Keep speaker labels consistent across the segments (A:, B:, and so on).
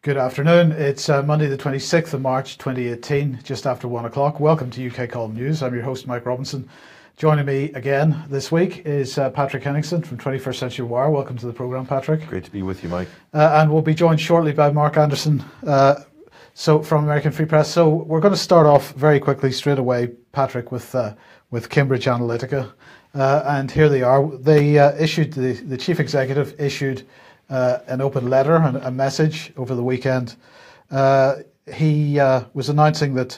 A: Good afternoon. It's Monday the 26th of March 2018, just after 1 o'clock. Welcome to UK Column News. I'm your host, Mike Robinson. Joining me again this week is Patrick Henningsen from 21st Century Wire. Welcome to the programme, Patrick.
B: Great to be with you, Mike.
A: And we'll be joined shortly by Mark Anderson from American Free Press. So we're going to start off very quickly, straight away, Patrick, with Cambridge Analytica. And here they are. They issued, the chief executive issued an open letter and a message over the weekend. He was announcing that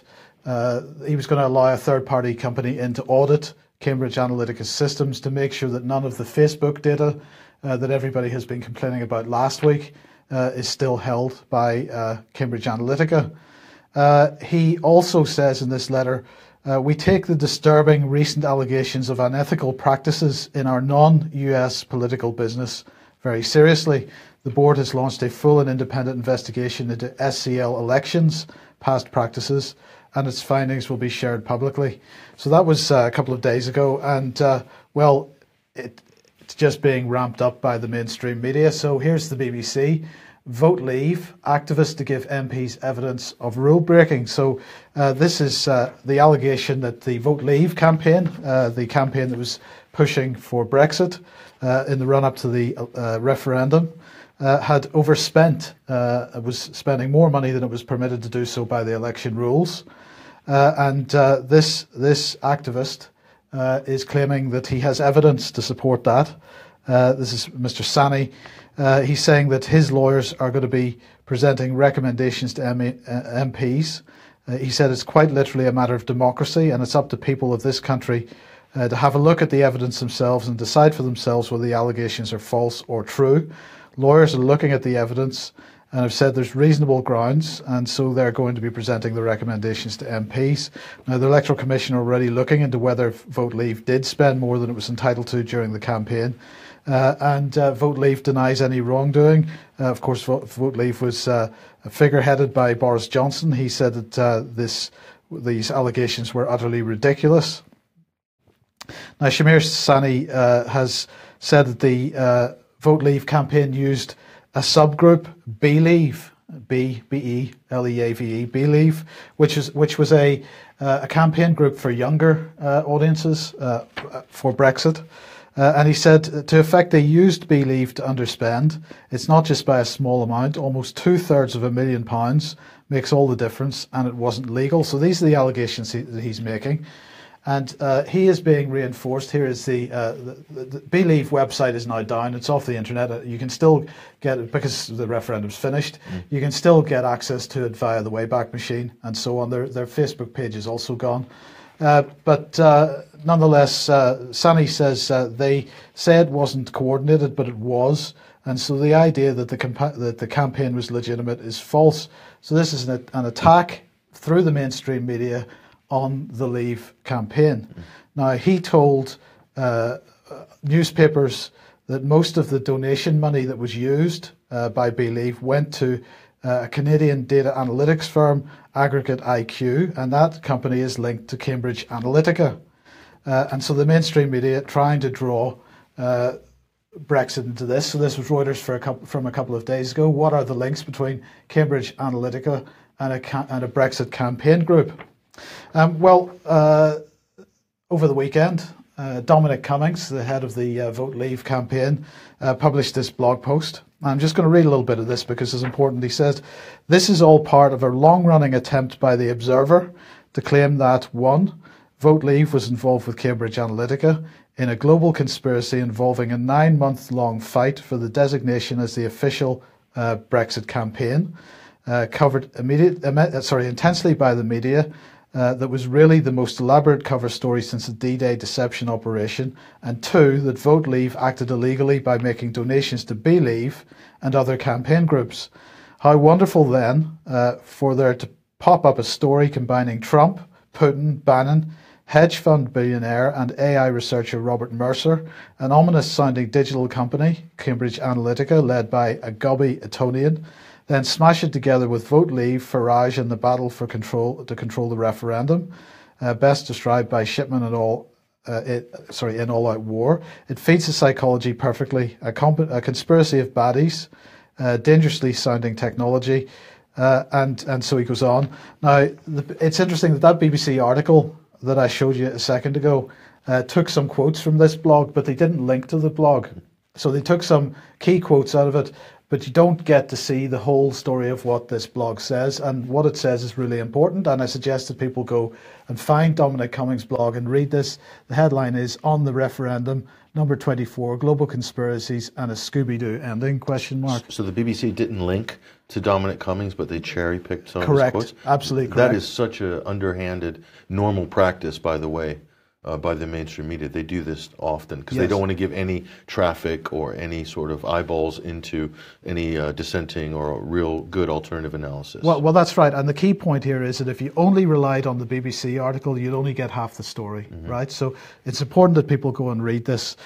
A: he was going to allow a third-party company in to audit Cambridge Analytica's systems to make sure that none of the Facebook data that everybody has been complaining about last week is still held by Cambridge Analytica. He also says in this letter, we take the disturbing recent allegations of unethical practices in our non-US political business very seriously. The board has launched a full and independent investigation into SCL elections, past practices, and its findings will be shared publicly. So that was a couple of days ago, and it's just being ramped up by the mainstream media. So here's the BBC. Vote Leave, activists to give MPs evidence of rule breaking. So this is the allegation that the Vote Leave campaign, the campaign that was pushing for Brexit in the run-up to the referendum, had overspent, was spending more money than it was permitted to do so by the election rules. This activist is claiming that he has evidence to support that. This is Mr. Sani. He's saying that his lawyers are going to be presenting recommendations to MPs. He said it's quite literally a matter of democracy, and it's up to people of this country to have a look at the evidence themselves and decide for themselves whether the allegations are false or true. Lawyers are looking at the evidence and have said there's reasonable grounds, and so they're going to be presenting the recommendations to MPs. Now, the Electoral Commission are already looking into whether Vote Leave did spend more than it was entitled to during the campaign. Vote Leave denies any wrongdoing. Of course, Vote Leave was figureheaded by Boris Johnson. He said that these allegations were utterly ridiculous. Now, Shamir Sani has said that the Vote Leave campaign used a subgroup, Beleave, B-E-L-E-A-V-E, Beleave, which was a campaign group for younger audiences for Brexit. And he said, to effect, they used Beleave to underspend. It's not just by a small amount. Almost $2/3 of £1 million makes all the difference, and it wasn't legal. So these are the allegations that he's making. And he is being reinforced. Here is the Beleave website is now down. It's off the internet. You can still get it because the referendum's finished. You can still get access to it via the Wayback Machine and so on. Their Facebook page is also gone. But nonetheless, Sani says they say it wasn't coordinated, but it was. And so the idea that the campaign was legitimate is false. So this is an attack through the mainstream media on the Leave campaign. Now, he told newspapers that most of the donation money that was used by Beleave went to a Canadian data analytics firm, Aggregate IQ, and that company is linked to Cambridge Analytica. And so the mainstream media trying to draw Brexit into this. So this was Reuters from a couple of days ago. What are the links between Cambridge Analytica and a Brexit campaign group? Over the weekend, Dominic Cummings, the head of the Vote Leave campaign, published this blog post. I'm just going to read a little bit of this because it's important. He says, this is all part of a long-running attempt by The Observer to claim that, 1, Vote Leave was involved with Cambridge Analytica in a global conspiracy involving a 9-month-long fight for the designation as the official Brexit campaign, covered intensely by the media, that was really the most elaborate cover story since the D-Day deception operation, and 2, that Vote Leave acted illegally by making donations to Beleave and other campaign groups. How wonderful then for there to pop up a story combining Trump, Putin, Bannon, hedge fund billionaire and AI researcher Robert Mercer, an ominous-sounding digital company, Cambridge Analytica, led by a gobby Etonian, then smash it together with Vote Leave, Farage and the battle to control the referendum, best described by Shipman and all in All Out War. It feeds the psychology perfectly, a conspiracy of baddies dangerously sounding technology. And so he goes on. Now, it's interesting that BBC article that I showed you a second ago took some quotes from this blog, but they didn't link to the blog. So they took some key quotes out of it, but you don't get to see the whole story of what this blog says. And what it says is really important. And I suggest that people go and find Dominic Cummings' blog and read this. The headline is "On the Referendum, number 24, Global Conspiracies and a Scooby-Doo Ending?" ?
B: So the BBC didn't link to Dominic Cummings, but they cherry-picked some
A: Correct.
B: of his quotes?
A: Absolutely correct.
B: That is such an underhanded, normal practice, by the way, by the mainstream media. They do this often because they don't want to give any traffic or any sort of eyeballs into any dissenting or real good alternative analysis.
A: Well, that's right. And the key point here is that if you only relied on the BBC article, you'd only get half the story, right? So it's important that people go and read this.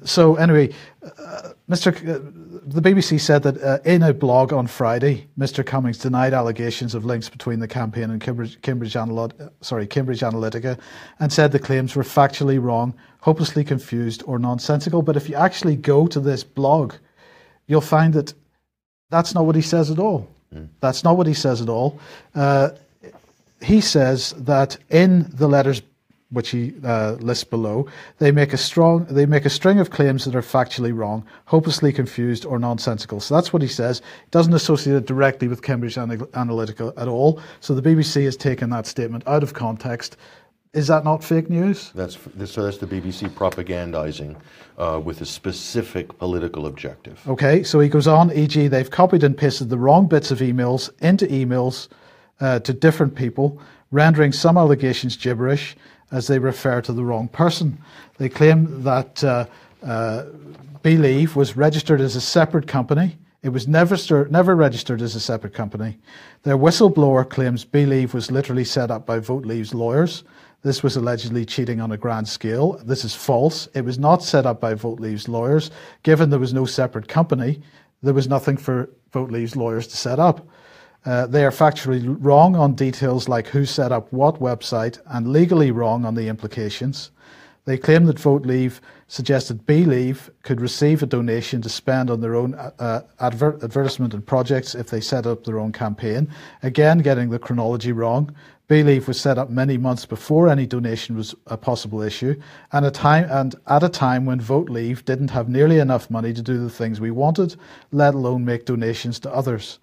A: So anyway, the BBC said that in a blog on Friday, Mr. Cummings denied allegations of links between the campaign and Cambridge Analytica, and said the claims were factually wrong, hopelessly confused, or nonsensical. But if you actually go to this blog, you'll find that that's not what he says at all. That's not what he says at all. He says that in the letters which he lists below, they make a string of claims that are factually wrong, hopelessly confused, or nonsensical. So that's what he says. He doesn't associate it directly with Cambridge Analytica at all. So the BBC has taken that statement out of context. Is that not fake news?
B: That's the BBC propagandizing with a specific political objective.
A: Okay, so he goes on, e.g., they've copied and pasted the wrong bits of emails into emails to different people, rendering some allegations gibberish as they refer to the wrong person. They claim that Believe was registered as a separate company. It was never registered as a separate company. Their whistleblower claims Believe was literally set up by Vote Leave's lawyers. This was allegedly cheating on a grand scale. This is false. It was not set up by Vote Leave's lawyers. Given there was no separate company, there was nothing for Vote Leave's lawyers to set up. They are factually wrong on details like who set up what website, and legally wrong on the implications. They claim that Vote Leave suggested Believe could receive a donation to spend on their own advertisement and projects if they set up their own campaign. Again, getting the chronology wrong. Believe was set up many months before any donation was a possible issue, and at a time when Vote Leave didn't have nearly enough money to do the things we wanted, let alone make donations to others.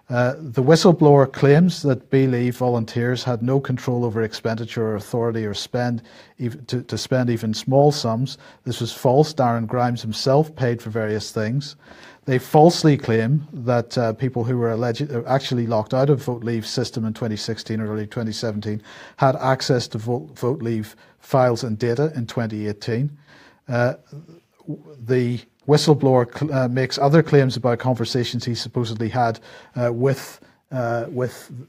A: The whistleblower claims that Believe volunteers had no control over expenditure or authority or to spend even small sums. This was false. Darren Grimes himself paid for various things. They falsely claim that people who were actually locked out of Vote Leave's system in 2016 or early 2017 had access to Vote Leave files and data in 2018. The whistleblower makes other claims about conversations he supposedly had with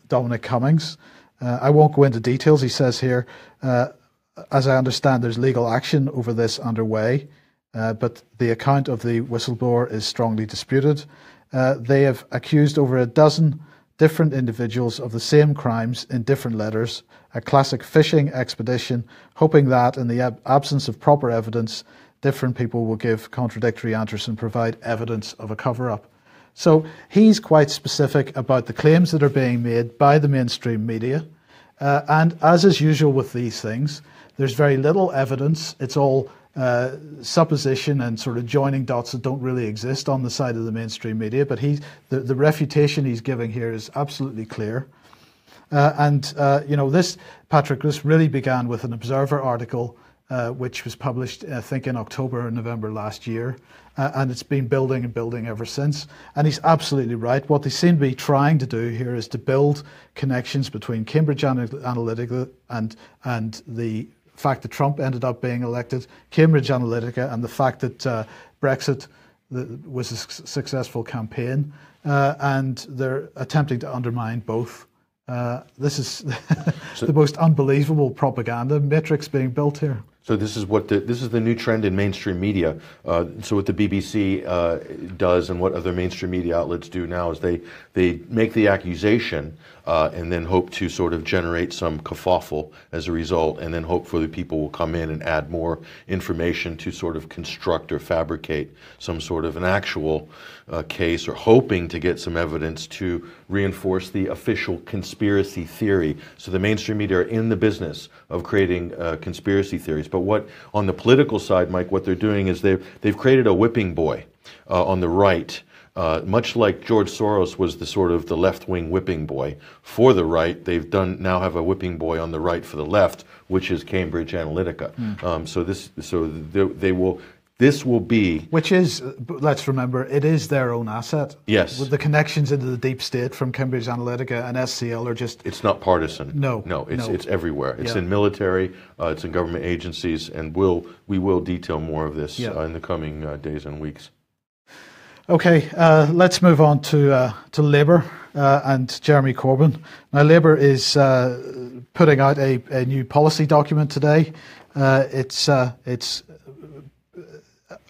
A: Dominic Cummings. I won't go into details. He says here, as I understand, there's legal action over this underway, but the account of the whistleblower is strongly disputed. They have accused over a dozen different individuals of the same crimes in different letters, a classic phishing expedition, hoping that in the absence of proper evidence, different people will give contradictory answers and provide evidence of a cover-up. So he's quite specific about the claims that are being made by the mainstream media. And as is usual with these things, there's very little evidence. It's all supposition and sort of joining dots that don't really exist on the side of the mainstream media. But the refutation he's giving here is absolutely clear. This really began with an Observer article which was published, I think, in October or November last year. And it's been building and building ever since. And he's absolutely right. What they seem to be trying to do here is to build connections between Cambridge Analytica and the fact that Trump ended up being elected, Cambridge Analytica, and the fact that Brexit was a successful campaign. And they're attempting to undermine both. This is the most unbelievable propaganda matrix being built here.
B: So this is the new trend in mainstream media. So what the BBC does and what other mainstream media outlets do now is they make the accusation and then hope to sort of generate some kerfuffle as a result, and then hopefully people will come in and add more information to sort of construct or fabricate some sort of an actual case, or hoping to get some evidence to reinforce the official conspiracy theory. So the mainstream media are in the business of creating conspiracy theories. But what on the political side, Mike, what they're doing is they've created a whipping boy on the right. Much like George Soros was the sort of the left-wing whipping boy for the right, they've now have a whipping boy on the right for the left, which is Cambridge Analytica. This will be,
A: which is, let's remember, it is their own asset.
B: Yes,
A: with the connections into the deep state from Cambridge Analytica and SCL are just.
B: It's not partisan.
A: No,
B: it's everywhere. It's in military, it's in government agencies, and we will detail more of this in the coming days and weeks.
A: Okay, let's move on to Labour and Jeremy Corbyn. Now, Labour is putting out a new policy document today. It's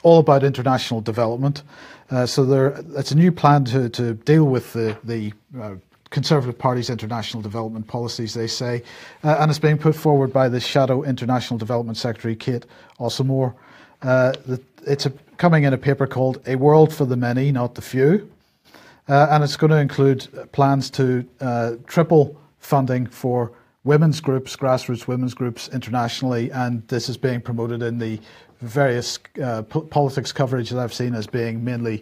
A: all about international development. It's a new plan to deal with the Conservative Party's international development policies, they say, and it's being put forward by the Shadow International Development Secretary, Kate Osamor. It's coming in a paper called A World for the Many, Not the Few, and it's going to include plans to triple funding for women's groups, grassroots women's groups internationally, and this is being promoted in the various politics coverage that I've seen as being mainly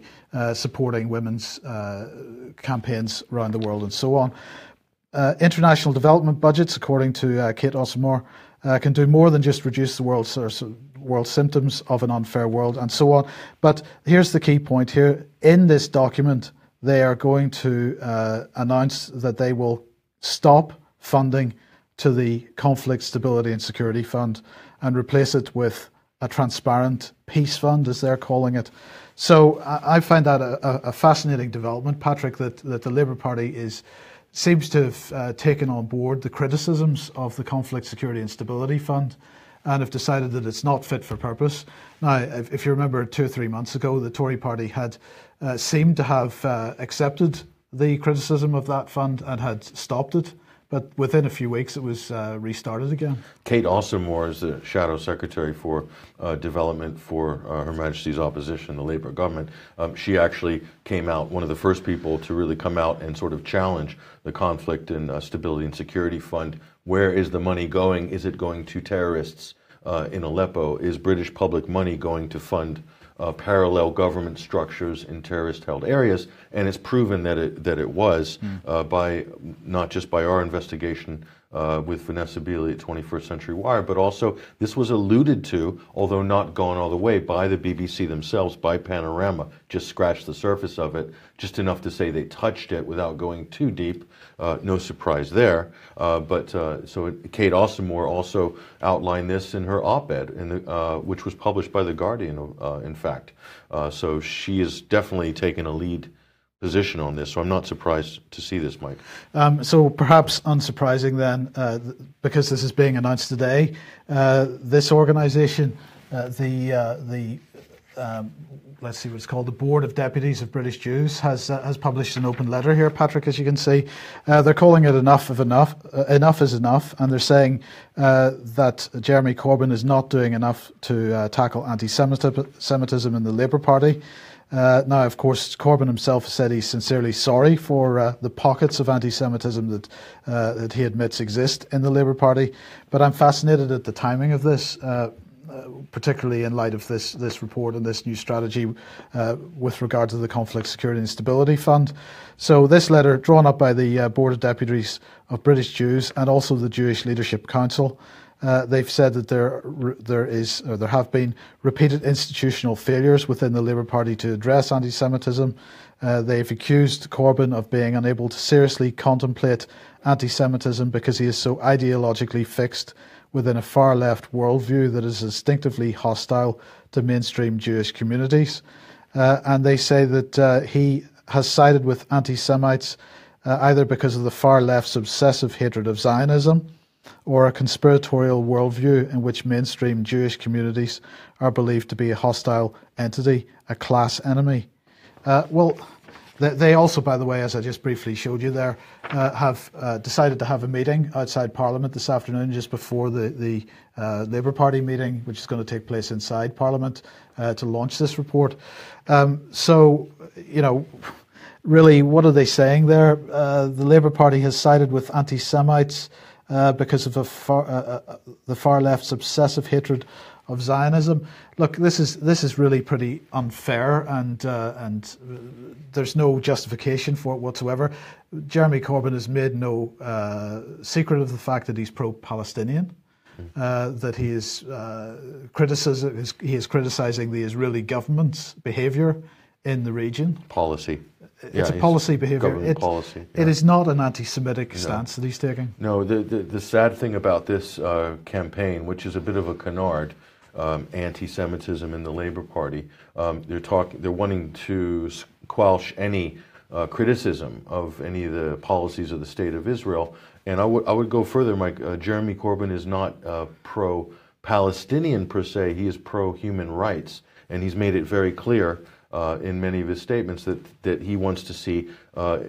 A: supporting women's campaigns around the world and so on. International development budgets, according to Kate Osamor, can do more than just reduce the world's symptoms of an unfair world and so on. But here's the key point here. In this document, they are going to announce that they will stop funding to the Conflict, Stability and Security Fund and replace it with a transparent peace fund, as they're calling it. So I find that a fascinating development, Patrick, that the Labour Party seems to have taken on board the criticisms of the Conflict, Security and Stability Fund and have decided that it's not fit for purpose. Now, if you remember 2 or 3 months ago, the Tory party had seemed to have accepted the criticism of that fund and had stopped it. But within a few weeks, it was restarted again.
B: Kate Osamor is the Shadow Secretary for Development for Her Majesty's opposition, the Labour government. She actually came out, one of the first people to really come out and sort of challenge the Conflict and Stability and Security Fund. Where is the money going? Is it going to terrorists in Aleppo? Is British public money going to fund parallel government structures in terrorist-held areas? And it's proven that it was by not just by our investigation with Vanessa Beeley at 21st Century Wire, but also this was alluded to, although not gone all the way, by the BBC themselves, by Panorama. Just scratched the surface of it, just enough to say they touched it without going too deep. No surprise there. So Kate Osamor also outlined this in her op-ed, which was published by The Guardian, in fact. So she is definitely taken a lead position on this, so I'm not surprised to see this, Mike.
A: So perhaps unsurprising then, because this is being announced today, this organisation, let's see what it's called, the Board of Deputies of British Jews, has published an open letter here, Patrick, as you can see. They're calling it enough is enough, and they're saying that Jeremy Corbyn is not doing enough to tackle anti-Semitism in the Labour Party. Now, of course, Corbyn himself said he's sincerely sorry for the pockets of anti-Semitism that he admits exist in the Labour Party. But I'm fascinated at the timing of this, particularly in light of this report and this new strategy with regard to the Conflict, Security and Stability Fund. So this letter, drawn up by the Board of Deputies of British Jews and also the Jewish Leadership Council, they've said that there have been repeated institutional failures within the Labour Party to address anti-Semitism. They've accused Corbyn of being unable to seriously contemplate anti-Semitism because he is so ideologically fixed within a far-left worldview that is instinctively hostile to mainstream Jewish communities. And they say that he has sided with anti-Semites either because of the far-left's obsessive hatred of Zionism, or a conspiratorial worldview in which mainstream Jewish communities are believed to be a hostile entity, a class enemy. Well, they also, by the way, as I just briefly showed you there, have decided to have a meeting outside Parliament this afternoon, just before the Labour Party meeting, which is going to take place inside Parliament, to launch this report. So, you know, really, what are they saying there? The Labour Party has sided with anti-Semites because of the far left's obsessive hatred of Zionism. Look, this is really pretty unfair, and there's no justification for it whatsoever. Jeremy Corbyn has made no secret of the fact that he's pro-Palestinian, that he is criticizing the Israeli government's behaviour in the region.
B: Policy.
A: It's a policy behaviour.
B: Government policy.
A: It is not an anti-Semitic stance that he's taking.
B: No, the sad thing about this campaign, which is a bit of a canard, anti-Semitism in the Labour Party, they're wanting to squelch any criticism of any of the policies of the State of Israel. And I would go further, Mike. Jeremy Corbyn is not pro-Palestinian per se. He is pro-human rights, and he's made it very clear in many of his statements that he wants to see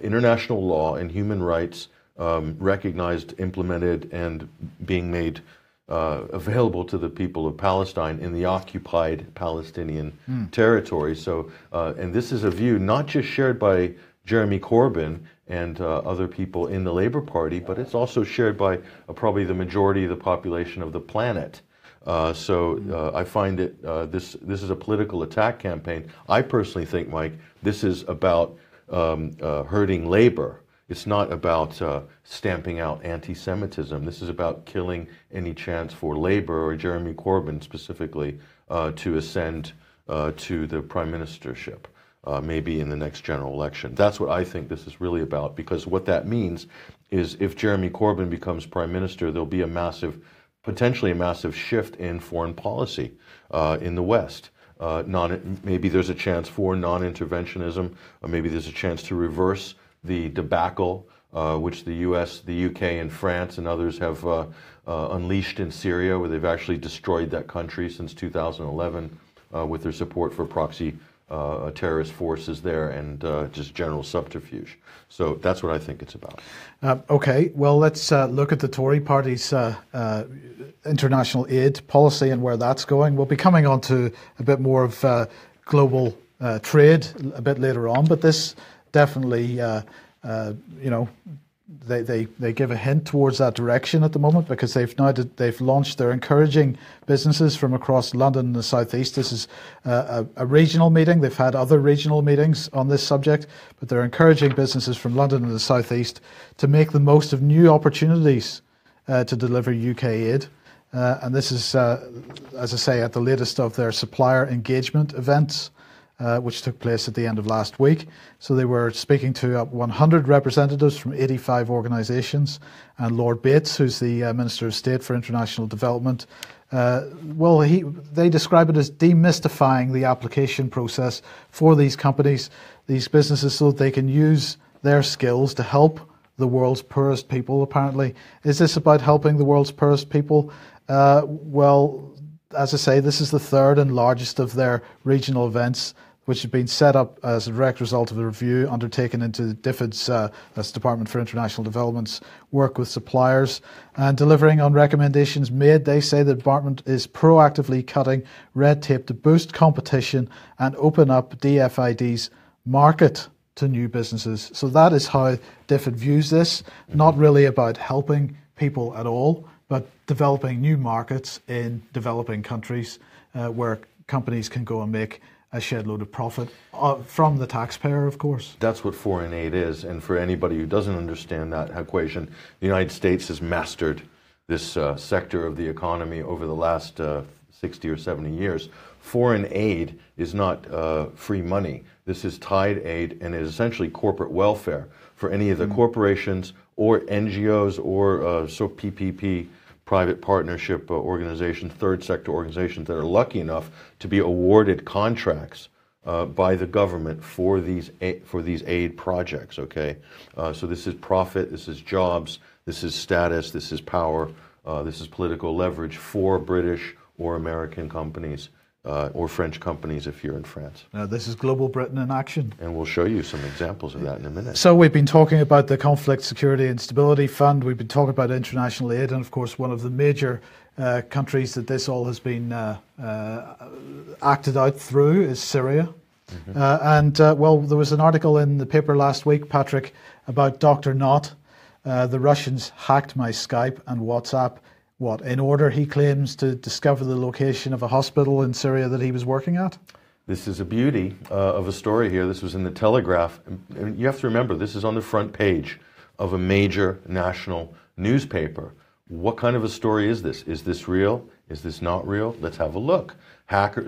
B: international law and human rights recognized, implemented, and being made available to the people of Palestine in the occupied Palestinian territory. So, and this is a view not just shared by Jeremy Corbyn and other people in the Labour Party, but it's also shared by probably the majority of the population of the planet. So I find it this is a political attack campaign. I personally think, Mike, this is about hurting labor. It's not about stamping out anti-Semitism. This is about killing any chance for Labour, or Jeremy Corbyn specifically, to ascend to the prime ministership, maybe in the next general election. That's what I think this is really about, because what that means is if Jeremy Corbyn becomes prime minister, there'll be potentially a massive shift in foreign policy in the West. Maybe there's a chance for non-interventionism, or maybe there's a chance to reverse the debacle which the US, the UK, and France and others have unleashed in Syria, where they've actually destroyed that country since 2011 with their support for proxy terrorist forces there and just general subterfuge. So that's what I think it's about.
A: Okay, well, let's look at the Tory party's international aid policy and where that's going. We'll be coming on to a bit more of global trade a bit later on, but this definitely, you know, they give a hint towards that direction at the moment, because they've launched. They're encouraging businesses from across London and the southeast. This is a regional meeting. They've had other regional meetings on this subject, but they're encouraging businesses from London and the southeast to make the most of new opportunities to deliver UK aid. And this is, as I say, at the latest of their supplier engagement events, which took place at the end of last week. So they were speaking to 100 representatives from 85 organisations, and Lord Bates, who's the Minister of State for International Development, they describe it as demystifying the application process for these companies, these businesses, so that they can use their skills to help the world's poorest people, apparently. Is this about helping the world's poorest people? Well, as I say, this is the third and largest of their regional events, which have been set up as a direct result of a review undertaken into DFID's, that's Department for International Development's work with suppliers, and delivering on recommendations made. They say the department is proactively cutting red tape to boost competition and open up DFID's market to new businesses. So that is how DFID views this, not really about helping people at all, but developing new markets in developing countries where companies can go and make a shed load of profit from the taxpayer, of course.
B: That's what foreign aid is. And for anybody who doesn't understand that equation, the United States has mastered this sector of the economy over the last 60 or 70 years. Foreign aid is not free money. This is tied aid, and it is essentially corporate welfare for any of the corporations or NGOs or PPP, private partnership organizations, third sector organizations that are lucky enough to be awarded contracts by the government for these aid projects. Okay, so this is profit, this is jobs, This is status, this is power, this is political leverage for British or American companies or French companies if you're in France.
A: Now, this is Global Britain in action.
B: And we'll show you some examples of that in a minute.
A: So we've been talking about the Conflict, Security and Stability Fund. We've been talking about international aid. And of course, one of the major countries that this all has been acted out through is Syria. Well, there was an article in the paper last week, Patrick, about Dr. Knott. The Russians hacked my Skype and WhatsApp. In order, he claims, to discover the location of a hospital in Syria that he was working at?
B: This is a beauty of a story here. This was in the Telegraph. And you have to remember, this is on the front page of a major national newspaper. What kind of a story is this? Is this real? Is this not real? Let's have a look.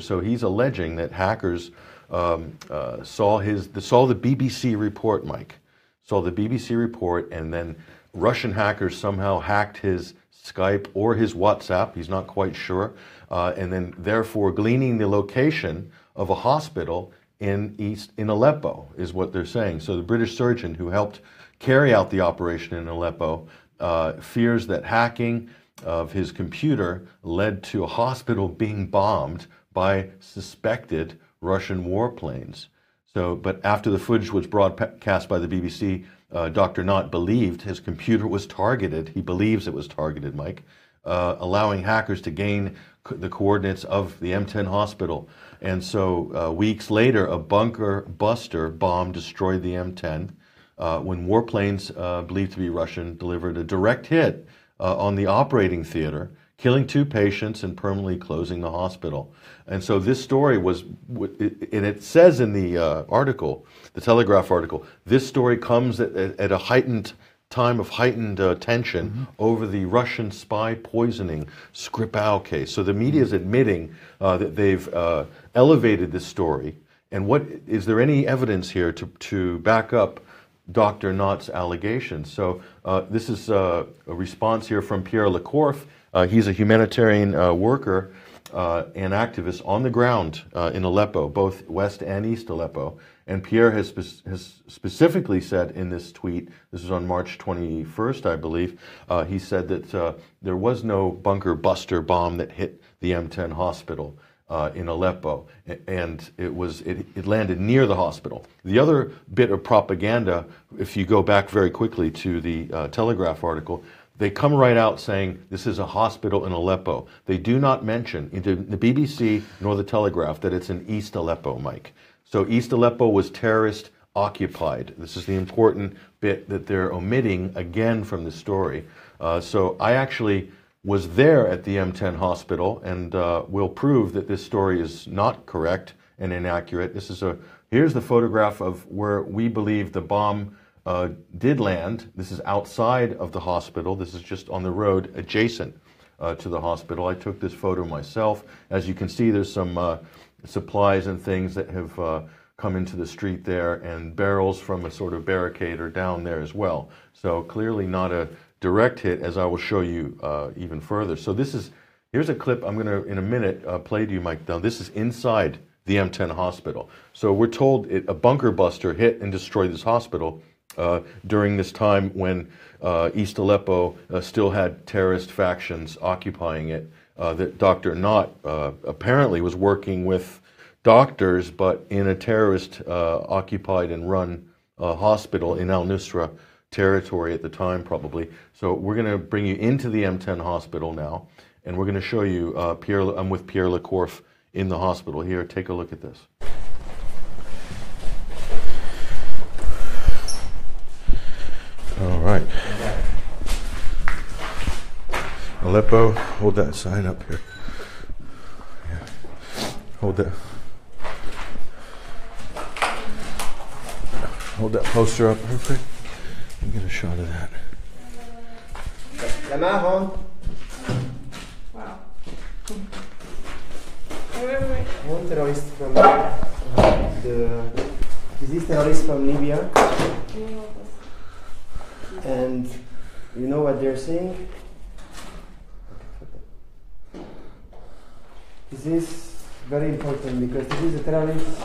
B: So he's alleging that hackers saw the BBC report, Mike. Saw the BBC report, and then Russian hackers somehow hacked his Skype or his WhatsApp, he's not quite sure, and then therefore gleaning the location of a hospital in Aleppo is what they're saying. So the British surgeon who helped carry out the operation in Aleppo fears that hacking of his computer led to a hospital being bombed by suspected Russian warplanes. But after the footage was broadcast by the BBC, Dr. Knott believed his computer was targeted. He believes it was targeted, Mike, allowing hackers to gain the coordinates of the M10 hospital. And so weeks later, a bunker buster bomb destroyed the M10 when warplanes believed to be Russian delivered a direct hit on the operating theater, killing 2 patients and permanently closing the hospital. And so this story was, and it says in the article, the Telegraph article, this story comes at a heightened time of heightened tension over the Russian spy poisoning Skripal case. So the media is admitting that they've elevated this story. And is there any evidence here to back up Dr. Knott's allegations? So this is a response here from Pierre Lecourf. He's a humanitarian worker and activist on the ground in Aleppo, both West and East Aleppo. And Pierre has specifically said in this tweet, this was on March 21st, I believe, he said that there was no bunker buster bomb that hit the M10 hospital in Aleppo, and it landed near the hospital. The other bit of propaganda, if you go back very quickly to the Telegraph article, they come right out saying this is a hospital in Aleppo. They do not mention in the BBC nor the Telegraph that it's in East Aleppo, Mike. So East Aleppo was terrorist occupied. This is the important bit that they're omitting again from the story. So I actually was there at the M10 hospital and will prove that this story is not correct and inaccurate. Here's the photograph of where we believe the bomb did land. This is outside of the hospital. This is just on the road adjacent to the hospital. I took this photo myself. As you can see, there's some supplies and things that have come into the street there, and barrels from a sort of barricade are down there as well. So clearly not a direct hit, as I will show you even further. So here's a clip I'm going to, in a minute, play to you, Mike. Now, this is inside the M10 hospital. So we're told a bunker buster hit and destroyed this hospital during this time when East Aleppo still had terrorist factions occupying it. That Dr. Knott apparently was working with doctors, but in a terrorist occupied and run hospital in al-Nusra territory at the time, probably. So we're going to bring you into the M10 hospital now, and we're going to show you I'm with Pierre Lecourf in the hospital here. Take a look at this. All right. Aleppo, hold that sign up here. Yeah. Hold that poster up, perfect. Let me get a shot of that.
C: Wow. One terrorist from this is terrorist from Libya, and you know what they're saying? This is very important because this is a terrorist,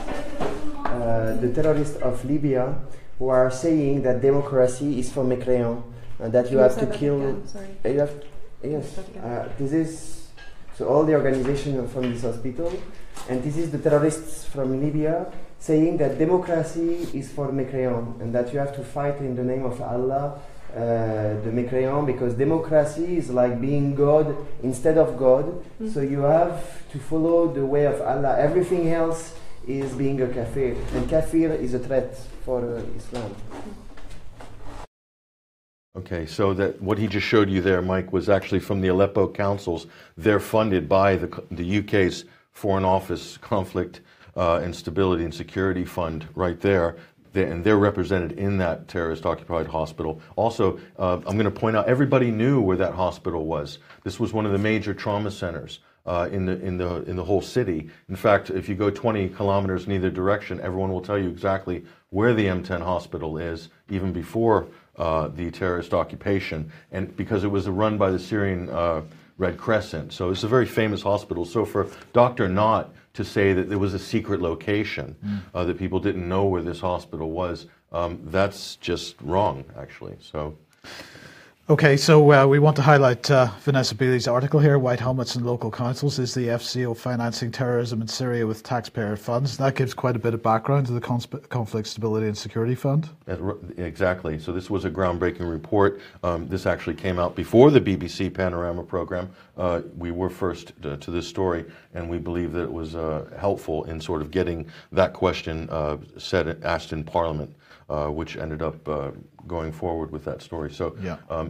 C: the terrorists of Libya who are saying that democracy is for mécréants, and that you have to kill. Yes, this is so all the organization from this hospital, and this is the terrorists from Libya saying that democracy is for mécréants and that you have to fight in the name of Allah, the mécréants, because democracy is like being God instead of God. So you have to follow the way of Allah. Everything else is being a kafir, and kafir is a threat for Islam.
B: Okay, so that what he just showed you there, Mike, was actually from the Aleppo councils. They're funded by the UK's Foreign Office Conflict and Stability and Security Fund right there. And they're represented in that terrorist-occupied hospital. Also, I'm going to point out, everybody knew where that hospital was. This was one of the major trauma centers in the whole city. In fact, if you go 20 kilometers in either direction, everyone will tell you exactly where the M10 hospital is, even before the terrorist occupation, and because it was run by the Syrian Red Crescent. So it's a very famous hospital. So for Dr. Knott to say that there was a secret location, that people didn't know where this hospital was, that's just wrong, actually. So.
A: Okay, so we want to highlight Vanessa Beeley's article here, White Helmets and Local Councils, is the FCO financing terrorism in Syria with taxpayer funds? That gives quite a bit of background to the Conflict Stability and Security Fund.
B: Exactly. So this was a groundbreaking report. This actually came out before the BBC Panorama program. We were first to this story, and we believe that it was helpful in sort of getting that question asked in Parliament. Which ended up going forward with that story. So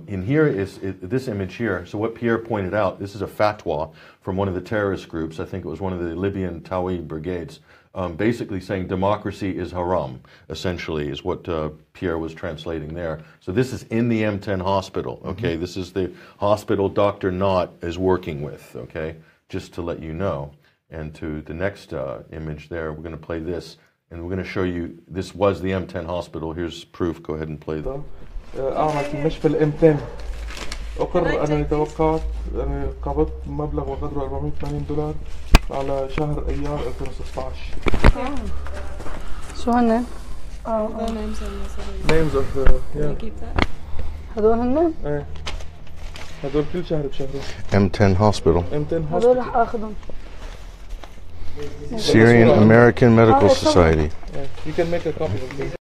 B: in here is this image here. So what Pierre pointed out, this is a fatwa from one of the terrorist groups. I think it was one of the Libyan Tawi brigades, basically saying democracy is haram, essentially, is what Pierre was translating there. So this is in the M10 hospital, okay? This is the hospital Dr. Knott is working with, okay? Just to let you know. And to the next image there, we're going to play this. And we're going to show you, this was the M10 hospital. Here's proof. Go ahead and play that.
D: أعمل في مشفى الإم10. أقر أنني توقعت أنني قبضت مبلغ وقدره $480 على شهر أيار 2016.
E: شو هن؟
D: Names of
E: هدول هن؟
D: إيه. هدول كل شهر بشهره.
B: M10 hospital.
D: M10
E: هدول
D: hospital.
E: رح آخذهم.
B: Syrian American Medical Society.
D: Yeah, you can make a copy of this.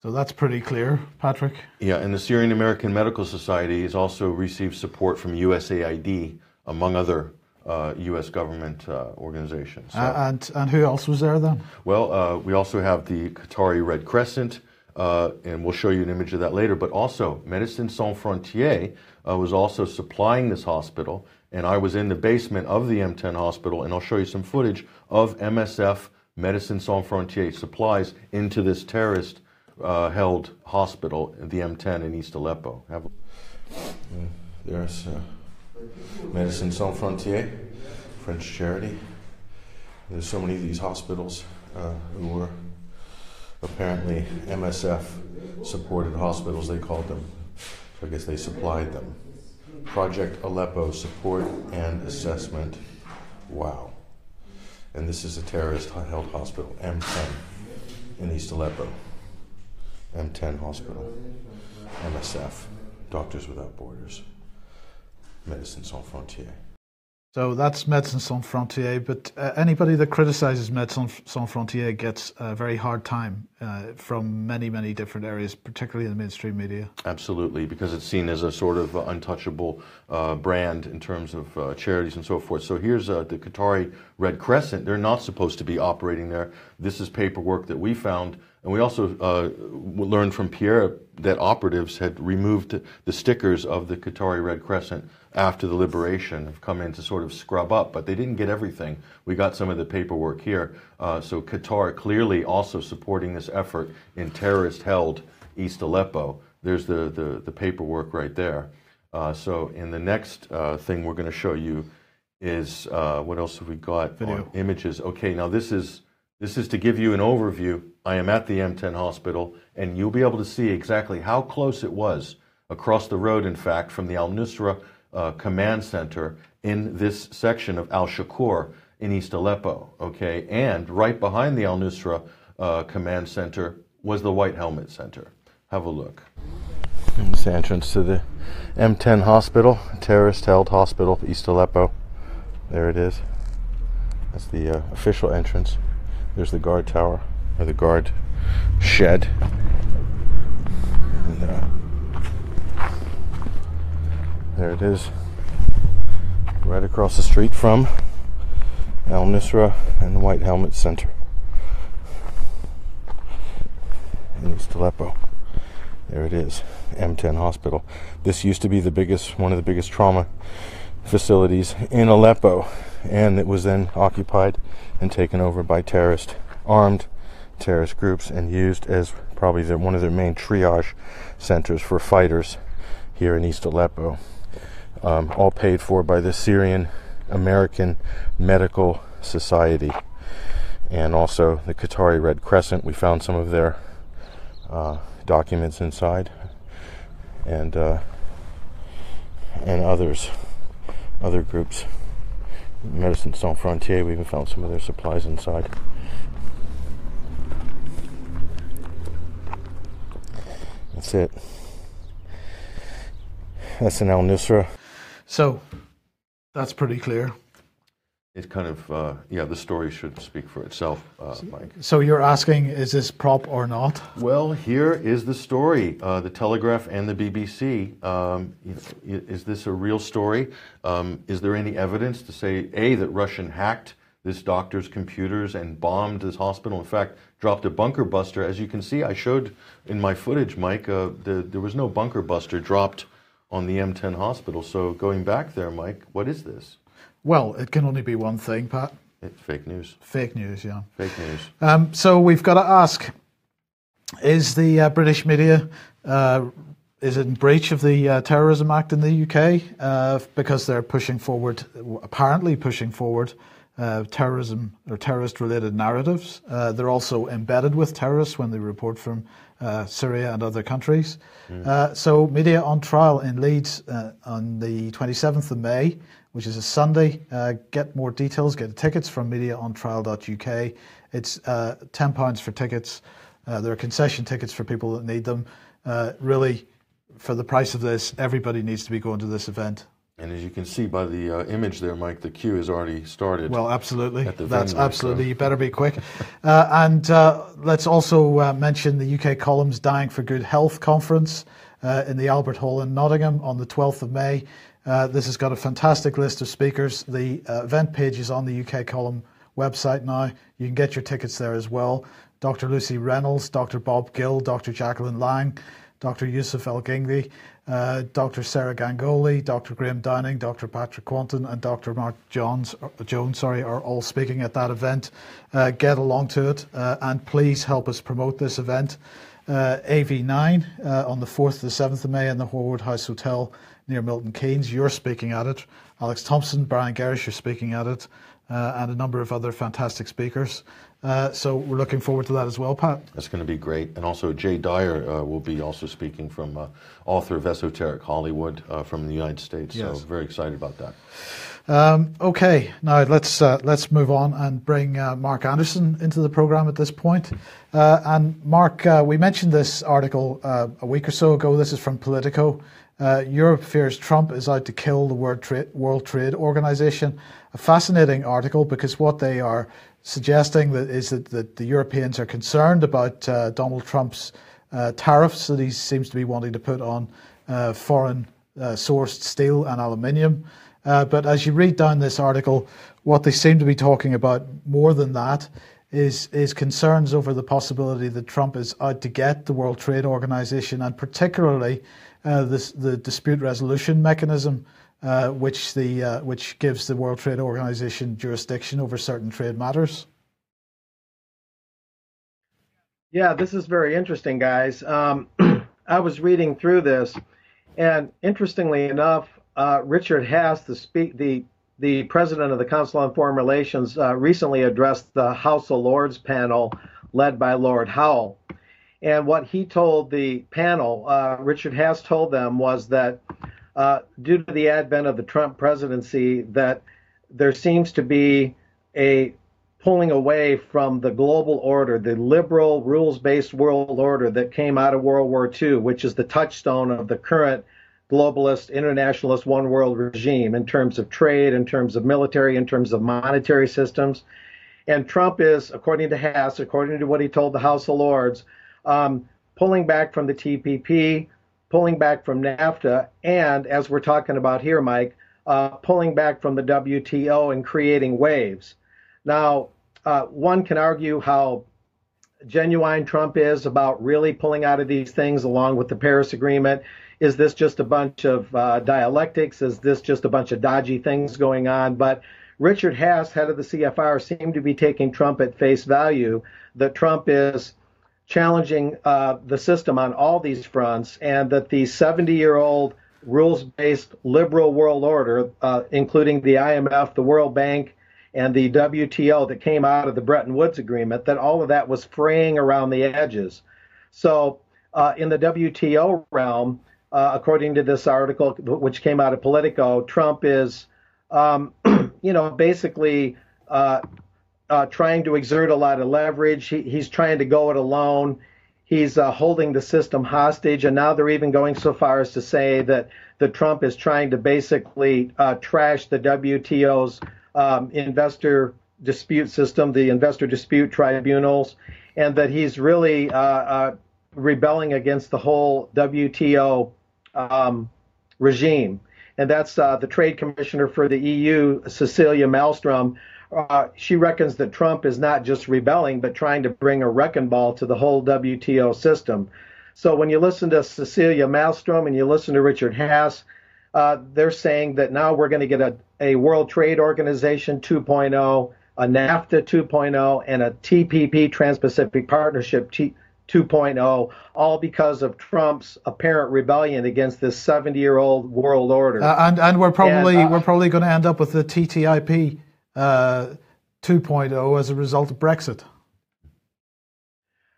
A: So that's pretty clear, Patrick.
B: Yeah, and the Syrian American Medical Society has also received support from USAID, among other U.S. government organizations. So,
A: And who else was there then?
B: well, we also have the Qatari Red Crescent, and we'll show you an image of that later, but also Médecins Sans Frontières was also supplying this hospital. And I was in the basement of the M10 hospital, and I'll show you some footage of MSF, Médecins Sans Frontières, supplies into this terrorist-held hospital, the M10 in East Aleppo. There's Médecins Sans Frontières, French charity. There's so many of these hospitals who were apparently MSF-supported hospitals, they called them. So I guess they supplied them. Project Aleppo Support and Assessment. Wow. And this is a terrorist-held hospital, M10, in East Aleppo. M10 hospital. MSF, Doctors Without Borders. Médecins Sans Frontières. So that's Médecins Sans Frontières, but anybody that criticizes Médecins Sans Frontières gets a very hard time from many, many different areas, particularly in the mainstream media. Absolutely, because it's seen as a sort of untouchable brand in terms of charities and so forth. So here's the Qatari Red Crescent. They're not supposed to be operating there. This is paperwork that we found. And we also learned from Pierre that operatives had removed the stickers of the Qatari Red Crescent after the liberation, have come in to sort of scrub up, but they didn't get everything. We got some of the paperwork here. So Qatar clearly also supporting this effort in terrorist-held East Aleppo. There's the paperwork right there. So in the next thing we're going to show you is, what else have we got?
A: Video.
B: Images. Okay, now this is to give you an overview. I am at the M10 hospital, and you'll be able to see exactly how close it was across the road, in fact, from the Al-Nusra command center in this section of Al-Shakur in East Aleppo, okay? And right behind the Al-Nusra command center was the White Helmet Center. Have a look. It's the entrance to the M10 hospital, terrorist-held hospital, East Aleppo. There it is. That's the official entrance. There's the guard tower, or the guard shed. And, there it is, right across the street from Al Nusra and the White Helmet Center in East Aleppo. There it is, M10 Hospital. This used to be one of the biggest trauma facilities in Aleppo, and it was then occupied and taken over by armed terrorist groups, and used as probably one of their main triage centers for fighters here in East Aleppo. All paid for by the Syrian American Medical Society and also the Qatari Red Crescent. We found some of their documents inside, and other groups. Médecins Sans Frontières, we even found some of their supplies inside. That's it. That's an Al Nusra.
A: So, that's pretty clear.
B: It kind of, the story should speak for itself, Mike.
A: So you're asking, is this prop or not?
B: Well, here is the story. The Telegraph and the BBC. Is this a real story? Is there any evidence to say, A, that Russian hacked this doctor's computers and bombed this hospital? In fact, dropped a bunker buster. As you can see, I showed in my footage, Mike, there was no bunker buster dropped on the M10 hospital. So going back there, Mike, what is this?
A: Well, it can only be one thing, Pat.
B: It's fake news.
A: Fake news, yeah.
B: Fake news.
A: So we've got to ask, is the British media, is it in breach of the Terrorism Act in the UK? Because they're apparently pushing forward terrorism or terrorist-related narratives. They're also embedded with terrorists when they report from Syria and other countries. So media on trial in Leeds on the 27th of May, which is a Sunday. Get more details, get tickets from mediaontrial.uk. It's £10 for tickets. There are concession tickets for people that need them. Really, for the price of this, everybody needs to be going to this event. And
B: as you can see by the image there, Mike, the queue has already started.
A: Well, absolutely.
B: That's
A: absolutely. So. You better be quick. And let's also mention the UK Columns Dying for Good Health Conference in the Albert Hall in Nottingham on the 12th of May. This has got a fantastic list of speakers. The event page is on the UK Column website now. You can get your tickets there as well. Dr. Lucy Reynolds, Dr. Bob Gill, Dr. Jacqueline Lang, Dr. Yusuf El-Gingdi, Dr. Sarah Gangoli, Dr. Graham Downing, Dr. Patrick Quanton, and Dr. Mark Jones are all speaking at that event. Get along to it, and please help us promote this event. AV9 on the 4th to the 7th of May in the Horwood House Hotel near Milton Keynes. You're speaking at it. Alex Thompson, Brian Gerrish are speaking at it, and a number of other fantastic speakers. So we're looking forward to that as well, Pat.
B: That's going to be great. And also Jay Dyer will be also speaking, from author of Esoteric Hollywood from the United States. Yes. So very excited about that.
A: Okay, now let's move on and bring Mark Anderson into the program at this point. And Mark, we mentioned this article a week or so ago. This is from Politico. Europe fears Trump is out to kill the World Trade Organization. A fascinating article, because what they are suggesting is that the Europeans are concerned about Donald Trump's tariffs that he seems to be wanting to put on foreign sourced steel and aluminium. But as you read down this article, what they seem to be talking about more than that is concerns over the possibility that Trump is out to get the World Trade Organization, and particularly the dispute resolution mechanism, which gives the World Trade Organization jurisdiction over certain trade matters.
F: Yeah, this is very interesting, guys. I was reading through this, and interestingly enough, Richard Haass, the president of the Council on Foreign Relations, recently addressed the House of Lords panel led by Lord Howell. And what he told the panel, Richard Haass told them, was that due to the advent of the Trump presidency, that there seems to be a pulling away from the global order, the liberal rules-based world order that came out of World War II, which is the touchstone of the current globalist, internationalist one world regime in terms of trade, in terms of military, in terms of monetary systems. And Trump is, according to Haass, according to what he told the House of Lords, pulling back from the TPP, pulling back from NAFTA, and as we're talking about here, Mike, pulling back from the WTO and creating waves. Now, one can argue how genuine Trump is about really pulling out of these things along with the Paris Agreement. Is this just a bunch of dialectics? Is this just a bunch of dodgy things going on? But Richard Haass, head of the CFR, seemed to be taking Trump at face value, that Trump is challenging the system on all these fronts, and that the 70-year-old rules-based liberal world order, including the IMF, the World Bank, and the WTO that came out of the Bretton Woods Agreement, that all of that was fraying around the edges. So in the WTO realm, according to this article, which came out of Politico, Trump is, basically trying to exert a lot of leverage. He's trying to go it alone. He's holding the system hostage. And now they're even going so far as to say that Trump is trying to basically trash the WTO's investor dispute system, the investor dispute tribunals, and that he's really rebelling against the whole WTO regime. And that's the trade commissioner for the EU, Cecilia Malmstrom. She reckons that Trump is not just rebelling, but trying to bring a wrecking ball to the whole WTO system. So when you listen to Cecilia Malmstrom and you listen to Richard Haass, they're saying that now we're going to get a World Trade Organization 2.0, a NAFTA 2.0, and a TPP, Trans-Pacific Partnership 2.0, all because of Trump's apparent rebellion against this 70-year-old world order.
A: And we're probably going to end up with the TTIP 2.0 as a result of Brexit.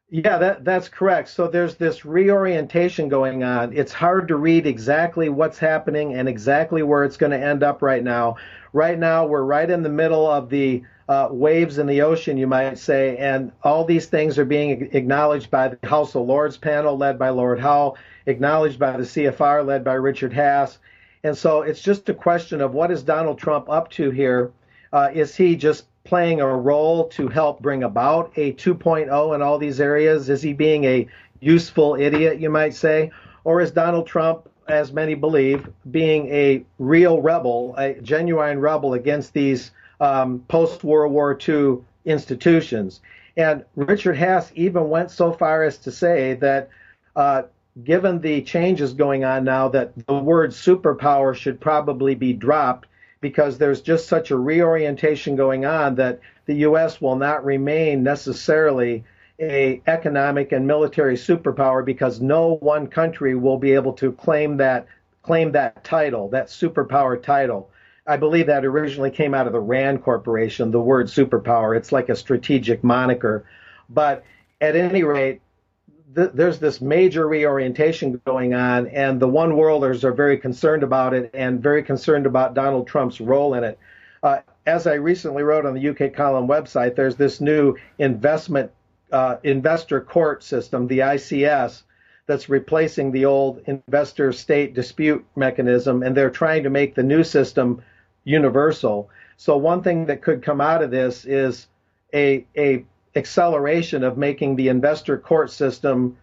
F: Yeah, that's correct. So there's this reorientation going on. It's hard to read exactly what's happening and exactly where it's going to end up right now. Right now, we're right in the middle of the waves in the ocean, you might say, and all these things are being acknowledged by the House of Lords panel led by Lord Howe, acknowledged by the CFR led by Richard Haass. And so it's just a question of what is Donald Trump up to here? Is he just playing a role to help bring about a 2.0 in all these areas? Is he being a useful idiot, you might say? Or is Donald Trump, as many believe, being a real rebel, a genuine rebel against these post-World War II institutions? And Richard Haass even went so far as to say that given the changes going on now, that the word superpower should probably be dropped, because there's just such a reorientation going on that the U.S. will not remain necessarily a economic and military superpower, because no one country will be able to claim that title, that superpower title. I believe that originally came out of the RAND Corporation, the word superpower. It's like a strategic moniker. But at any rate, there's this major reorientation going on, and the one worlders are very concerned about it and very concerned about Donald Trump's role in it. As I recently wrote on the UK Column website, there's this new investor court system, the ICS, that's replacing the old investor state dispute mechanism, and they're trying to make the new system universal. So one thing that could come out of this is a acceleration of making the investor court system,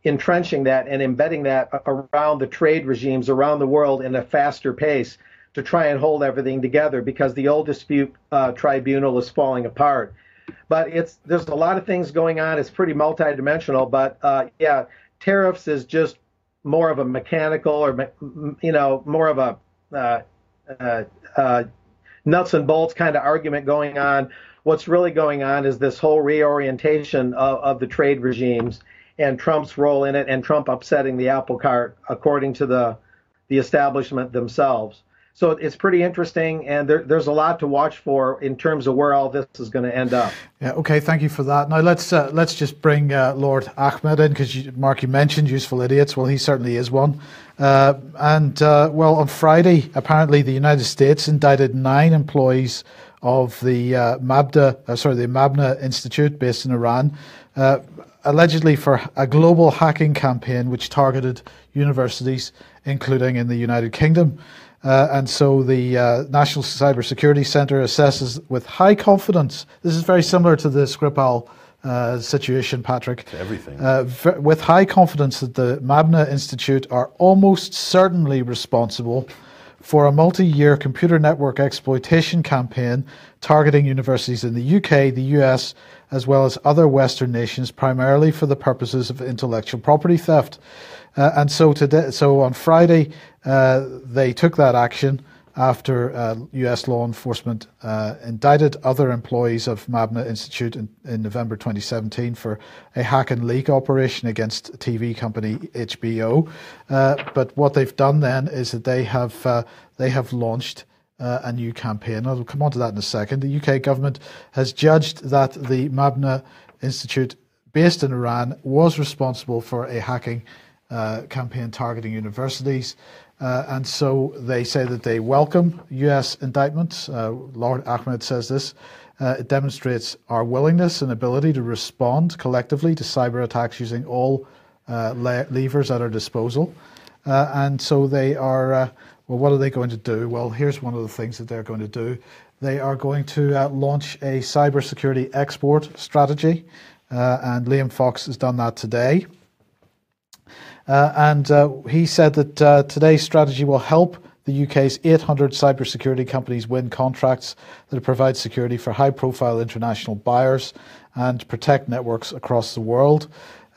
F: entrenching that and embedding that around the trade regimes around the world in a faster pace to try and hold everything together, because the old dispute tribunal is falling apart. But there's a lot of things going on. It's pretty multidimensional. But tariffs is just more of a mechanical, or more of a nuts and bolts kind of argument going on. What's really going on is this whole reorientation of the trade regimes and Trump's role in it, and Trump upsetting the apple cart, according to the establishment themselves. So it's pretty interesting, and there's a lot to watch for in terms of where all this is going to end up.
A: Yeah, okay, thank you for that. Now let's just bring Lord Ahmed in, because Mark, you mentioned useful idiots. Well, he certainly is one. On Friday, apparently the United States indicted 9 employees of the Mabna Institute based in Iran, allegedly for a global hacking campaign which targeted universities, including in the United Kingdom. And so the National Cybersecurity Centre assesses with high confidence, this is very similar to the Skripal situation, Patrick.
B: To everything.
A: With high confidence that the Mabna Institute are almost certainly responsible for a multi-year computer network exploitation campaign targeting universities in the UK, the US, as well as other Western nations, primarily for the purposes of intellectual property theft. And so on Friday, they took that action after US law enforcement indicted other employees of Mabna Institute in November 2017 for a hack and leak operation against TV company HBO. But what they've done then is that they have launched a new campaign. I'll come on to that in a second. The UK government has judged that the Mabna Institute, based in Iran, was responsible for a hacking campaign targeting universities. And so they say that they welcome US indictments. Lord Ahmed says this. It demonstrates our willingness and ability to respond collectively to cyber attacks using all levers at our disposal. And so they are, well, what are they going to do? Well, here's one of the things that they're going to do. They are going to launch a cybersecurity export strategy. And Liam Fox has done that today. And he said that today's strategy will help the UK's 800 cybersecurity companies win contracts that provide security for high-profile international buyers and protect networks across the world.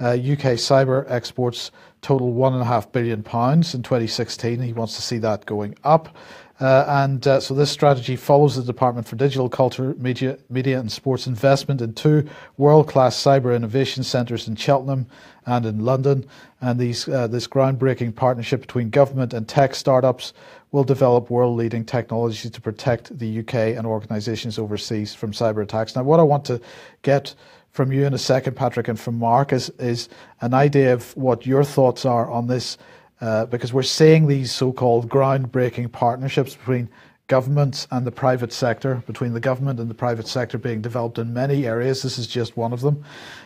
A: UK cyber exports total £1.5 billion in 2016. He wants to see that going up. So this strategy follows the Department for Digital Culture, Media and Sports investment in 2 world-class cyber innovation centres in Cheltenham and in London. And this groundbreaking partnership between government and tech startups will develop world-leading technologies to protect the UK and organisations overseas from cyber attacks. Now, what I want to get from you in a second, Patrick, and from Mark is an idea of what your thoughts are on this. Because we're seeing these so-called groundbreaking partnerships between governments and the private sector, between the government and the private sector being developed in many areas. This is just one of them.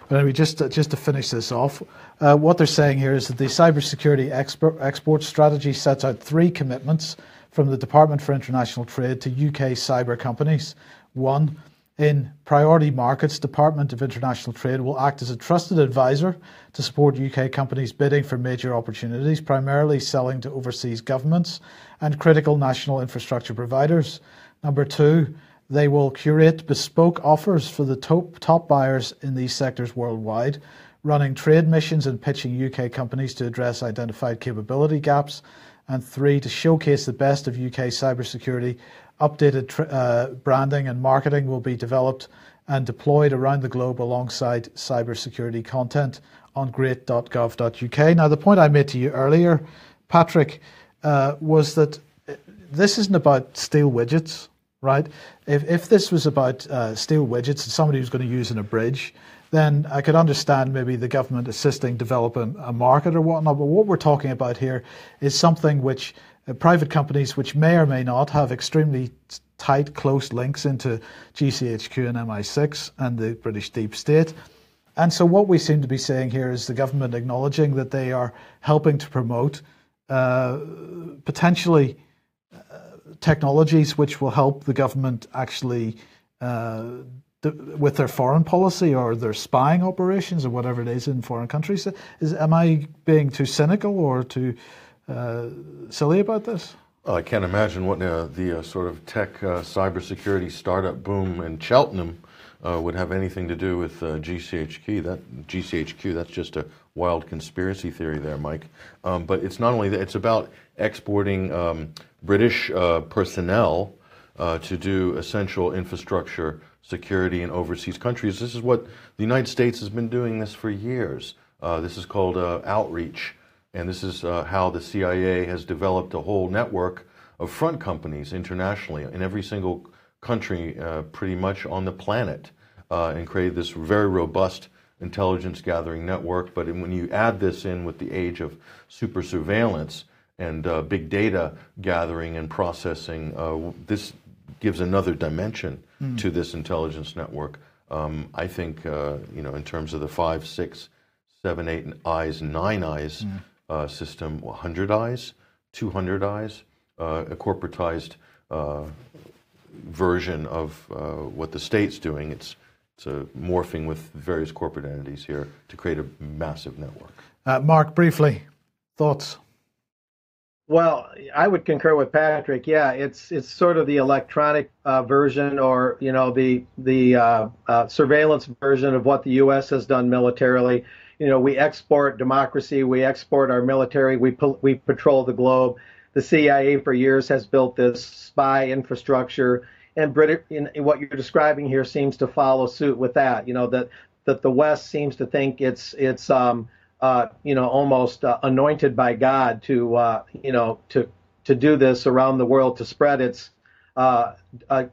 A: But anyway, just to finish this off, what they're saying here is that the cybersecurity export strategy sets out 3 commitments from the Department for International Trade to UK cyber companies. 1, in priority markets, Department of International Trade will act as a trusted advisor to support UK companies bidding for major opportunities, primarily selling to overseas governments and critical national infrastructure providers. Number 2, they will curate bespoke offers for the top buyers in these sectors worldwide, running trade missions and pitching UK companies to address identified capability gaps. And 3, to showcase the best of UK cybersecurity. Updated branding and marketing will be developed and deployed around the globe alongside cybersecurity content on great.gov.uk. Now, the point I made to you earlier, Patrick, was that this isn't about steel widgets, right? If this was about steel widgets that somebody was going to use in a bridge, then I could understand maybe the government assisting developing a market or whatnot. But what we're talking about here is something which private companies, which may or may not have extremely tight, close links into GCHQ and MI6 and the British deep state. And so what we seem to be saying here is the government acknowledging that they are helping to promote potentially technologies which will help the government actually with their foreign policy or their spying operations or whatever it is in foreign countries. Am I being too cynical or too silly about this?
B: I can't imagine what the sort of tech cybersecurity startup boom in Cheltenham would have anything to do with GCHQ. That's just a wild conspiracy theory there, Mike. But it's not only that; it's about exporting British personnel to do essential infrastructure security in overseas countries. This is what the United States has been doing this for years. This is called outreach. And this is how the CIA has developed a whole network of front companies internationally in every single country pretty much on the planet and created this very robust intelligence gathering network. But when you add this in with the age of super surveillance and big data gathering and processing, this gives another dimension to this intelligence network. I think, in terms of the 5, 6, 7, 8 eyes, 9 eyes system, 100 eyes, 200 eyes, a corporatized version of what the state's doing. It's morphing with various corporate entities here to create a massive network.
A: Mark, briefly, thoughts?
F: Well, I would concur with Patrick. Yeah, it's sort of the electronic version, or the surveillance version of what the U.S. has done militarily. We export democracy, we export our military, we patrol the globe. The CIA for years has built this spy infrastructure, and what you're describing here seems to follow suit with that. That the West seems to think it's almost anointed by God to do this around the world, to spread its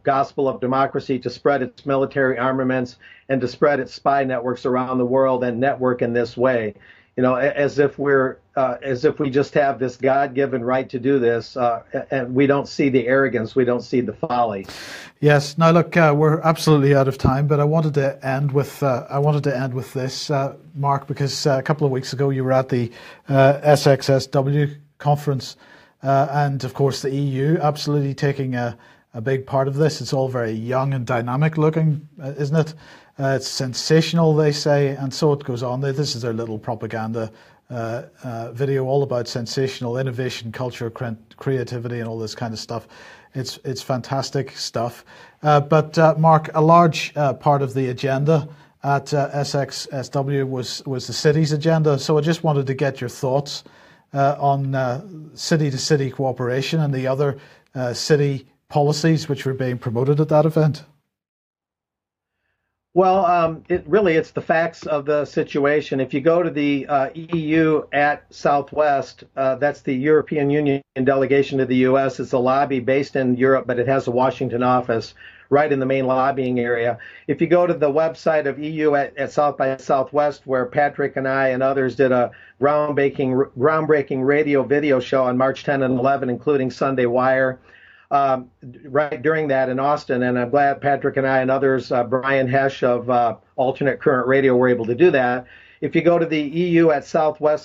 F: gospel of democracy, to spread its military armaments, and to spread its spy networks around the world and network in this way. As if we just have this God-given right to do this, and we don't see the arrogance, we don't see the folly.
A: Yes. Now, look, we're absolutely out of time, but I wanted to end with this, Mark, because a couple of weeks ago you were at the SXSW conference, and of course the EU absolutely taking a big part of this. It's all very young and dynamic looking, isn't it? It's sensational, they say, and so it goes on. This is their little propaganda video, all about sensational innovation, culture, creativity, and all this kind of stuff. It's fantastic stuff. But Mark, a large part of the agenda at SXSW was the city's agenda. So I just wanted to get your thoughts on city-to-city cooperation and the other city policies which were being promoted at that event.
F: Well, it's the facts of the situation. If you go to the EU at Southwest, that's the European Union delegation to the U.S. It's a lobby based in Europe, but it has a Washington office right in the main lobbying area. If you go to the website of EU at South by Southwest, where Patrick and I and others did a groundbreaking radio video show on March 10 and 11, including Sunday Wire, right during that in Austin, and I'm glad Patrick and I and others, Brian Hesh of Alternate Current Radio, were able to do that. If you go to the EU at South by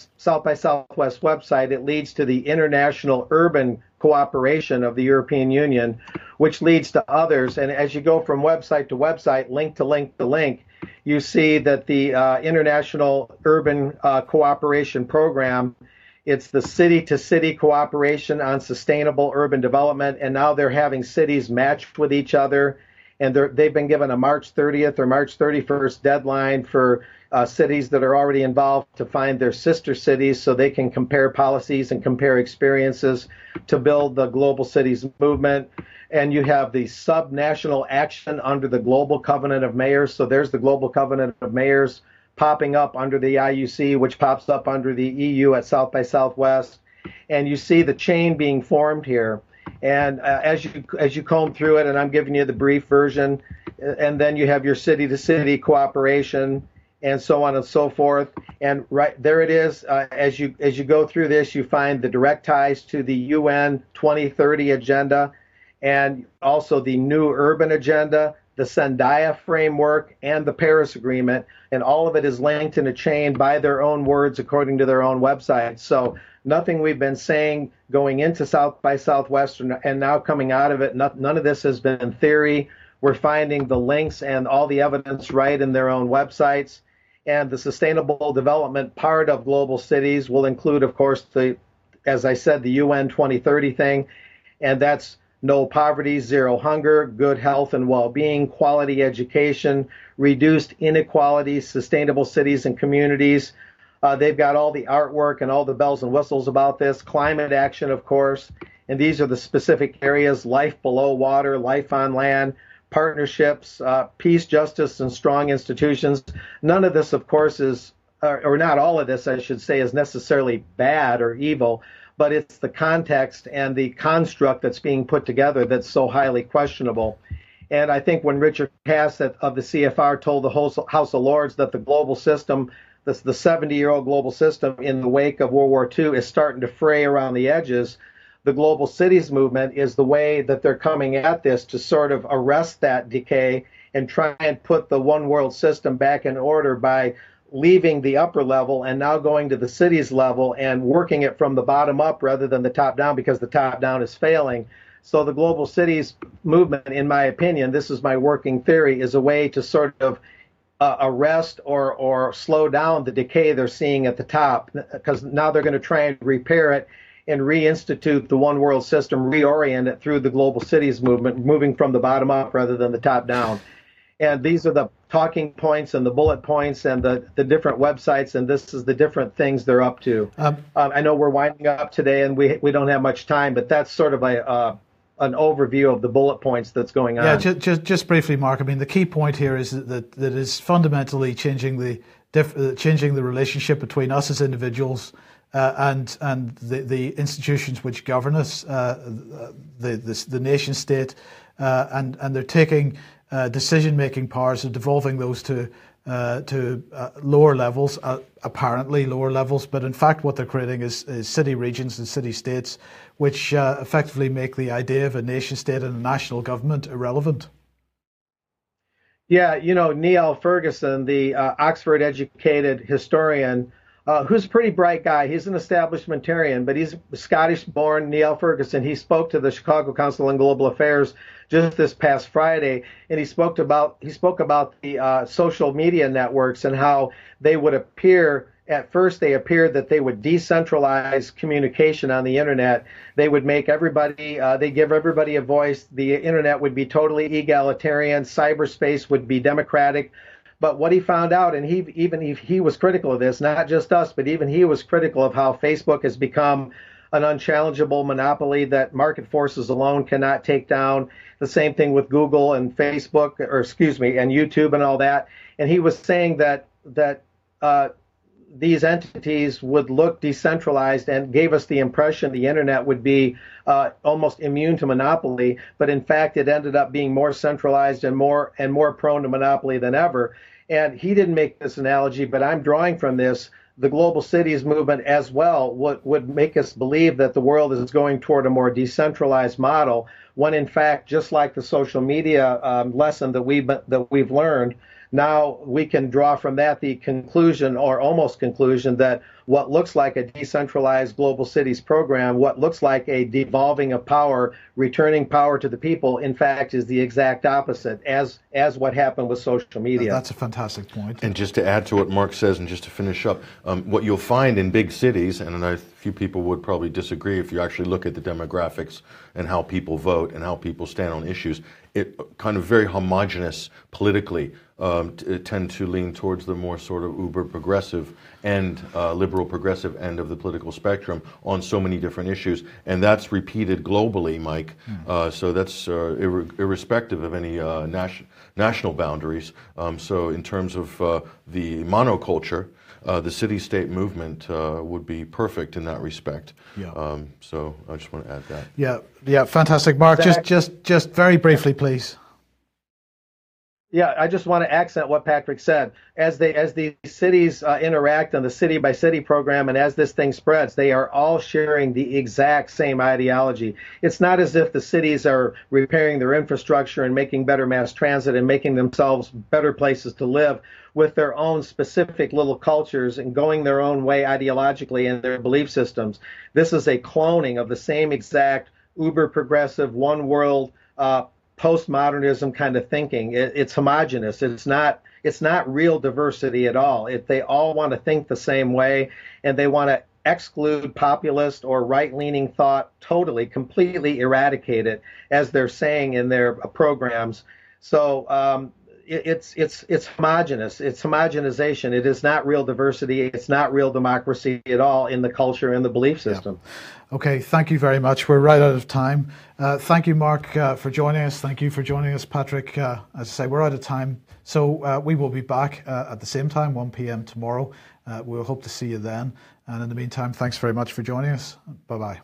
F: Southwest website, it leads to the International Urban Cooperation of the European Union, which leads to others. And as you go from website to website, link to link to link, you see that the International Urban Cooperation Program, it's the city-to-city cooperation on sustainable urban development, and now they're having cities matched with each other, and they've been given a March 30th or March 31st deadline for cities that are already involved to find their sister cities so they can compare policies and compare experiences to build the Global Cities movement. And you have the sub-national action under the Global Covenant of Mayors. So there's the Global Covenant of Mayors popping up under the IUC, which pops up under the EU at South by Southwest. And you see the chain being formed here. And as you comb through it, and I'm giving you the brief version, and then you have your city-to-city cooperation, and so on and so forth. And right there it is. As you go through this, you find the direct ties to the UN 2030 agenda, and also the new urban agenda, the Zendaya framework, and the Paris Agreement, and all of it is linked in a chain by their own words, according to their own website. So nothing we've been saying going into South by Southwest and now coming out of it, none of this has been theory. We're finding the links and all the evidence right in their own websites. And the sustainable development part of Global Cities will include, of course, as I said, the UN 2030 thing, and that's no poverty, zero hunger, good health and well-being, quality education, reduced inequalities, sustainable cities and communities. They've got all the artwork and all the bells and whistles about this. Climate action, of course, and these are the specific areas: life below water, life on land, partnerships, peace, justice, and strong institutions. None of this, of course, is, or not all of this, I should say, is necessarily bad or evil, but it's the context and the construct that's being put together that's so highly questionable. And I think when Richard Haass of the CFR told the House of Lords that the global system, the 70-year-old global system in the wake of World War II is starting to fray around the edges, the global cities movement is the way that they're coming at this to sort of arrest that decay and try and put the one world system back in order by leaving the upper level and now going to the cities level and working it from the bottom up rather than the top down, because the top down is failing. So the global cities movement, in my opinion, this is my working theory, is a way to sort of arrest or slow down the decay they're seeing at the top, because now they're going to try and repair it and reinstitute the one world system, reorient it through the global cities movement, moving from the bottom up rather than the top down. And these are the talking points and the bullet points and the different websites, and this is the different things they're up to. I know we're winding up today and we don't have much time, but that's sort of an overview of the bullet points that's going on.
A: Yeah, just briefly, Mark. I mean, the key point here is that is fundamentally changing the relationship between us as individuals and the institutions which govern us, the nation state, and they're taking decision-making powers and devolving those to lower levels, apparently lower levels, but in fact what they're creating is city regions and city states, which effectively make the idea of a nation state and a national government irrelevant.
F: Yeah, you know, Niall Ferguson, the Oxford-educated historian, who's a pretty bright guy. He's an establishmentarian, but he's Scottish-born, Niall Ferguson. He spoke to the Chicago Council on Global Affairs just this past Friday, and he spoke about the social media networks and how they would appear. At first, they appeared that they would decentralize communication on the internet. They would make everybody, they give everybody a voice. The internet would be totally egalitarian. Cyberspace would be democratic. But what he found out, and he was critical of this, not just us, but even he was critical of how Facebook has become an unchallengeable monopoly that market forces alone cannot take down. The same thing with Google and Facebook, and YouTube and all that. And he was saying that these entities would look decentralized and gave us the impression the internet would be almost immune to monopoly, but in fact it ended up being more centralized and more prone to monopoly than ever. And he didn't make this analogy, but I'm drawing from this. The global cities movement as well would make us believe that the world is going toward a more decentralized model, when in fact, just like the social media lesson that we've learned, now we can draw from that the conclusion, or almost conclusion, that what looks like a decentralized global cities program, what looks like a devolving of power, returning power to the people, in fact, is the exact opposite, as what happened with social media.
A: That's a fantastic point.
B: And just to add to what Mark says, and just to finish up, what you'll find in big cities, and a few people would probably disagree if you actually look at the demographics and how people vote and how people stand on issues, it kind of very homogenous politically, tend to lean towards the more sort of uber progressive and liberal progressive end of the political spectrum on so many different issues, and that's repeated globally, Mike. So that's irrespective of any national boundaries. So in terms of the monoculture, the city-state movement would be perfect in that respect.
A: Yeah.
B: So I just want to add that.
A: Yeah, fantastic, Mark. Just very briefly, please.
F: Yeah, I just want to accent what Patrick said. As the cities interact on the city-by-city program, and as this thing spreads, they are all sharing the exact same ideology. It's not as if the cities are repairing their infrastructure and making better mass transit and making themselves better places to live with their own specific little cultures and going their own way ideologically in their belief systems. This is a cloning of the same exact uber-progressive, one-world postmodernism kind of thinking. It's homogenous. It's not real diversity at all. They all want to think the same way, and they want to exclude populist or right-leaning thought totally, completely eradicate it, as they're saying in their programs. So it's homogenous. It's homogenization. It is not real diversity. It's not real democracy at all in the culture and the belief system.
A: Yeah. Okay, thank you very much. We're right out of time. Thank you, Mark, for joining us. Thank you for joining us, Patrick. As I say, we're out of time. So we will be back at the same time, 1 p.m. tomorrow. We'll hope to see you then. And in the meantime, thanks very much for joining us. Bye-bye.